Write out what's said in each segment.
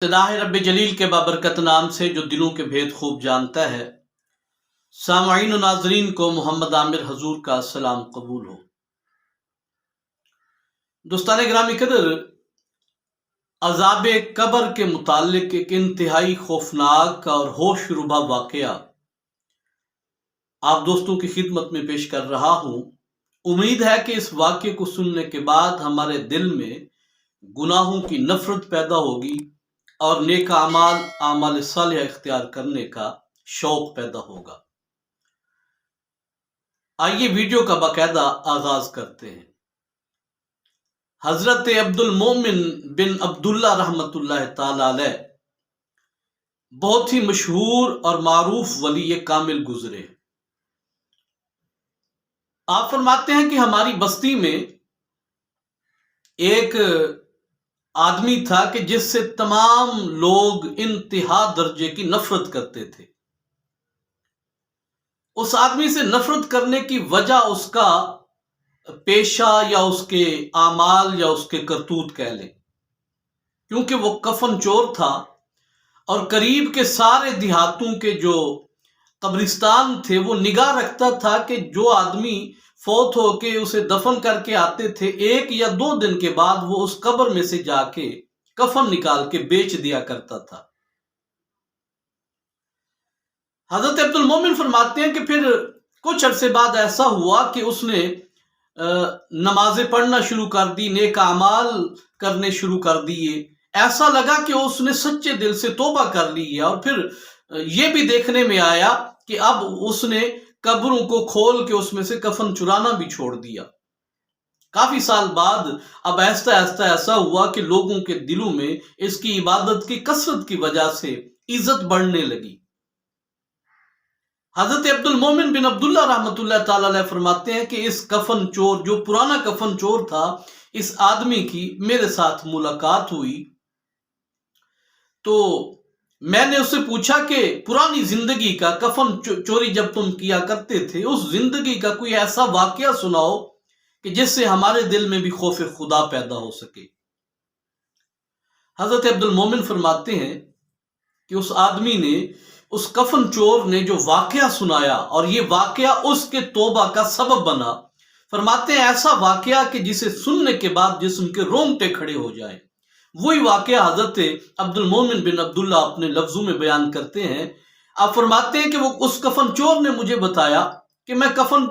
इत्तिदाह रब जलील के बाबरकत नाम से जो दिलों के भेद खूब जानता है। सामईन और नाजरीन को मोहम्मद आमिर हजूर का सलाम कबूल हो। दोस्तान ग्रामी कदर, अजाब कब्र के मुतालिक एक इंतहाई खौफनाक और होश रुबा वाकया आप दोस्तों की खिदमत में पेश कर रहा हूँ। उम्मीद है कि इस वाक्य को सुनने के बाद हमारे दिल में गुनाहों की नफरत पैदा होगी और नेक आमाल सालिह इख्तियार करने का शौक पैदा होगा। आइए वीडियो का बाकायदा आगाज करते हैं। हजरत अब्दुल मोमिन बिन अब्दुल्ला रहमतुल्लाह ताला अलैह बहुत ही मशहूर और मारूफ वली कामिल गुजरे। आप फरमाते हैं कि हमारी बस्ती में एक आदमी था कि जिससे तमाम लोग इंतहा दर्जे की नफरत करते थे। उस आदमी से नफरत करने की वजह उसका पेशा या उसके आमाल या उसके करतूत कह लें, क्योंकि वो कफन चोर था और करीब के सारे देहातों के जो कब्रिस्तान थे वो निगाह रखता था कि जो आदमी फौत होके उसे दफन करके आते थे, 1 या 2 दिन के बाद वो उस कब्र में से जाके कफन निकाल के बेच दिया करता था। हजरत अब्दुल मोमिन फरमाते हैं कि फिर कुछ अरसे बाद ऐसा हुआ कि उसने नमाजें पढ़ना शुरू कर दी, नेक अमाल करने शुरू कर दिए। ऐसा लगा कि उसने सच्चे दिल से तौबा कर ली है। और फिर यह भी देखने में आया कि अब उसने कब्रों को खोल के उसमें से कफन चुराना भी छोड़ दिया। काफी साल बाद अब आहिस्ता आहिस्ता ऐसा हुआ कि लोगों के दिलों में इसकी इबादत की कसरत की वजह से इज्जत बढ़ने लगी। हजरत अब्दुल मोमिन बिन अब्दुल्ला रहमतुल्लाह ताला अलैह फरमाते हैं कि इस कफन चोर, जो पुराना कफन चोर था, इस आदमी की मेरे साथ मुलाकात हुई। तो मैंने उससे पूछा कि पुरानी जिंदगी का, कफन चोरी जब तुम किया करते थे, उस जिंदगी का कोई ऐसा वाकया सुनाओ कि जिससे हमारे दिल में भी खौफ खुदा पैदा हो सके। हजरत अब्दुल मोमिन फरमाते हैं कि उस आदमी ने, उस कफन चोर ने जो वाकया सुनाया और ये वाकया उसके तौबा का सबब बना। फरमाते हैं ऐसा वाकया कि जिसे सुनने के बाद जिस्म के रोंगटे खड़े हो जाए। वही वाकया हजरत अब्दुल मोमिन बिन अब्दुल्ला अपने लफ्जों में बयान करते हैं। आप फरमाते हैं कि वो उस कफन चोर ने मुझे बताया कि मैं कफन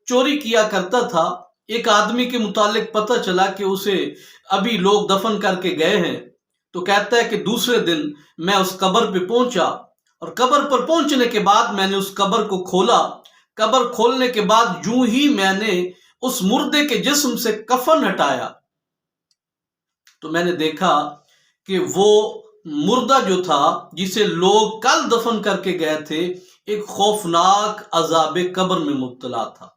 चोरी किया करता था। एक आदमी के मुतालिक पता चला कि उसे अभी लोग दफन करके गए हैं। तो कहता है कि दूसरे दिन मैं उस कब्र पे पहुंचा और कब्र पर पहुंचने के बाद मैंने उस कब्र को खोला। कब्र खोलने के बाद यूं ही मैंने उस मुर्दे के जिस्म से कफन हटाया तो मैंने देखा कि वो मुर्दा जो था, जिसे लोग कल दफन करके गए थे, एक खौफनाक अजाब कब्र में मुब्तला था।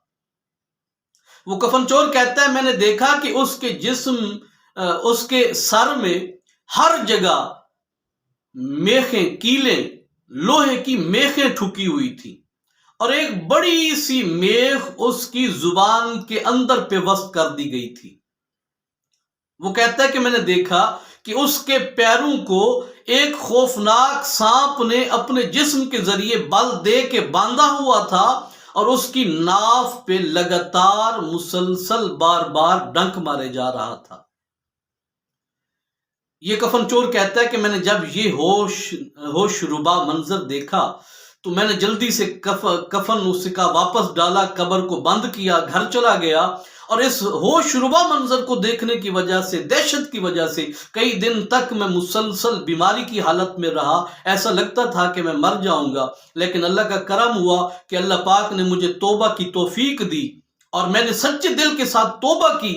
वो कफन चोर कहता है मैंने देखा कि उसके जिस्म, उसके सर में हर जगह मेखें, कीलें, लोहे की मेखें ठुकी हुई थी और एक बड़ी सी मेख उसकी जुबान के अंदर पे वस्त कर दी गई थी। वो कहता है कि मैंने देखा कि उसके पैरों को एक खौफनाक सांप ने अपने जिस्म के जरिए बल दे के बांधा हुआ था और उसकी नाफ पे लगातार मुसलसल बार बार डंक मारे जा रहा था। ये कफन चोर कहता है कि मैंने जब ये होश रुबा मंजर देखा तो मैंने जल्दी से कफन उसका वापस डाला, कब्र को बंद किया, घर चला गया। और इस होश रुबा मंजर को देखने की वजह से, दहशत की वजह से कई दिन तक मैं मुसलसल बीमारी की हालत में रहा। ऐसा लगता था कि मैं मर जाऊंगा, लेकिन अल्लाह का करम हुआ कि अल्लाह पाक ने मुझे तौबा की तौफीक दी और मैंने सच्चे दिल के साथ तौबा की,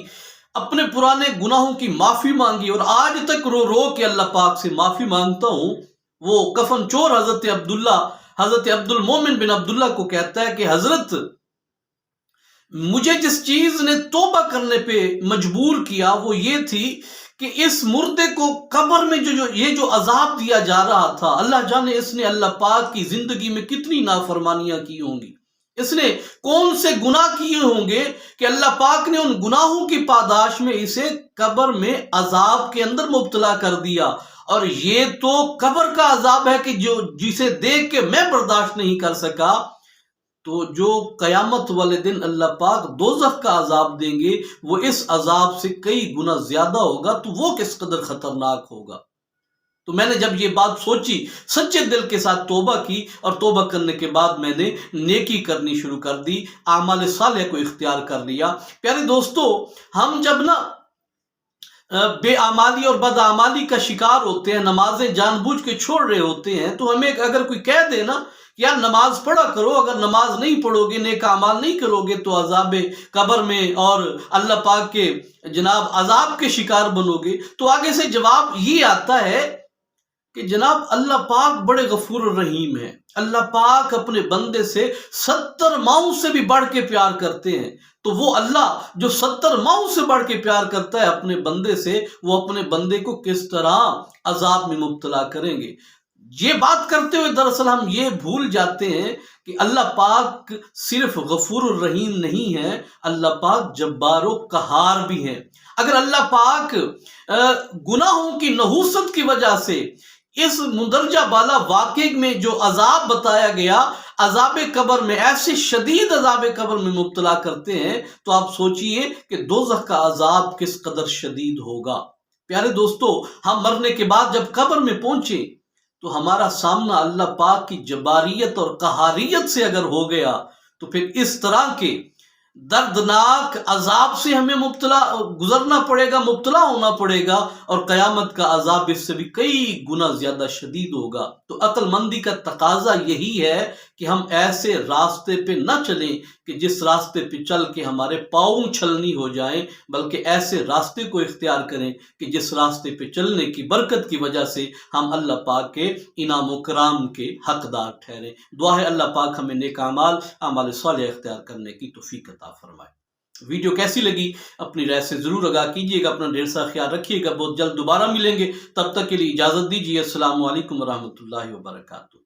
अपने पुराने गुनाहों की माफी मांगी और आज तक रो रो के अल्लाह पाक से माफी मांगता हूं। वो कफन चोर हजरत अब्दुल मोमिन बिन अब्दुल्ला को कहता है कि हजरत, मुझे जिस चीज ने तौबा करने पे मजबूर किया वो ये थी कि इस मुर्दे को कब्र में जो अजाब दिया जा रहा था, अल्लाह जाने इसने अल्लाह पाक की जिंदगी में कितनी नाफरमानियां की होंगी, इसने कौन से गुनाह किए होंगे कि अल्लाह पाक ने उन गुनाहों की पादाश में इसे कब्र में अजाब के अंदर मुब्तला कर दिया। اور یہ تو قبر کا عذاب ہے کہ جسے دیکھ کے میں برداشت نہیں کر سکا، تو جو قیامت والے دن اللہ پاک دوزخ کا عذاب دیں گے وہ اس عذاب سے کئی گنا زیادہ ہوگا، تو وہ کس قدر خطرناک ہوگا۔ تو میں نے جب یہ بات سوچی، سچے دل کے ساتھ توبہ کی، اور توبہ کرنے کے بعد میں نے نیکی کرنی شروع کر دی، اعمال صالح کو اختیار کر لیا۔ پیارے دوستو، ہم جب بے اعمالی اور بد اعمالی کا شکار ہوتے ہیں، نمازیں جان بوجھ کے چھوڑ رہے ہوتے ہیں، تو ہمیں اگر کوئی کہہ دے نا کہ یار نماز پڑھا کرو، اگر نماز نہیں پڑھو گے، نیک اعمال نہیں کرو گے تو عذاب قبر میں اور اللہ پاک کے جناب عذاب کے شکار بنو گے، تو آگے سے جواب یہ آتا ہے کہ جناب اللہ پاک بڑے غفور الرحیم ہیں، اللہ پاک اپنے بندے سے 70 ماؤں سے بھی بڑھ کے پیار کرتے ہیں، تو وہ اللہ جو 70 ماؤں سے بڑھ کے پیار کرتا ہے اپنے بندے سے، وہ اپنے بندے کو کس طرح عذاب میں مبتلا کریں گے۔ یہ بات کرتے ہوئے دراصل ہم یہ بھول جاتے ہیں کہ اللہ پاک صرف غفور الرحیم نہیں ہے، اللہ پاک جبار و قہار بھی ہیں۔ اگر اللہ پاک گناہوں کی نحوست کی وجہ سے اس مندرجہ بالا واقعے میں جو عذاب بتایا گیا، عذاب قبر میں، ایسے شدید عذاب قبر میں مبتلا کرتے ہیں، تو آپ سوچئے کہ دوزخ کا عذاب کس قدر شدید ہوگا۔ پیارے دوستو، ہم مرنے کے بعد جب قبر میں پہنچے تو ہمارا سامنا اللہ پاک کی جباریت اور قہاریت سے اگر ہو گیا، تو پھر اس طرح کے دردناک عذاب سے ہمیں گزرنا پڑے گا، مبتلا ہونا پڑے گا، اور قیامت کا عذاب اس سے بھی کئی گنا زیادہ شدید ہوگا۔ تو عقل مندی کا تقاضا یہی ہے کہ ہم ایسے راستے پہ نہ چلیں کہ جس راستے پہ چل کے ہمارے پاؤں چھلنی ہو جائیں، بلکہ ایسے راستے کو اختیار کریں کہ جس راستے پہ چلنے کی برکت کی وجہ سے ہم اللہ پاک کے انعام و کرام کے حقدار ٹھہریں۔ دعا ہے اللہ پاک ہمیں نیک اعمال صالح اختیار کرنے کی توفیق عطا فرمائے۔ ویڈیو کیسی لگی اپنی رائے سے ضرور آگاہ کیجیے گا، اپنا ڈھیر سارا خیال رکھیے گا، بہت جلد دوبارہ ملیں گے، تب تک کے لیے اجازت دیجیے۔ السلام علیکم ورحمۃ اللہ وبرکاتہ۔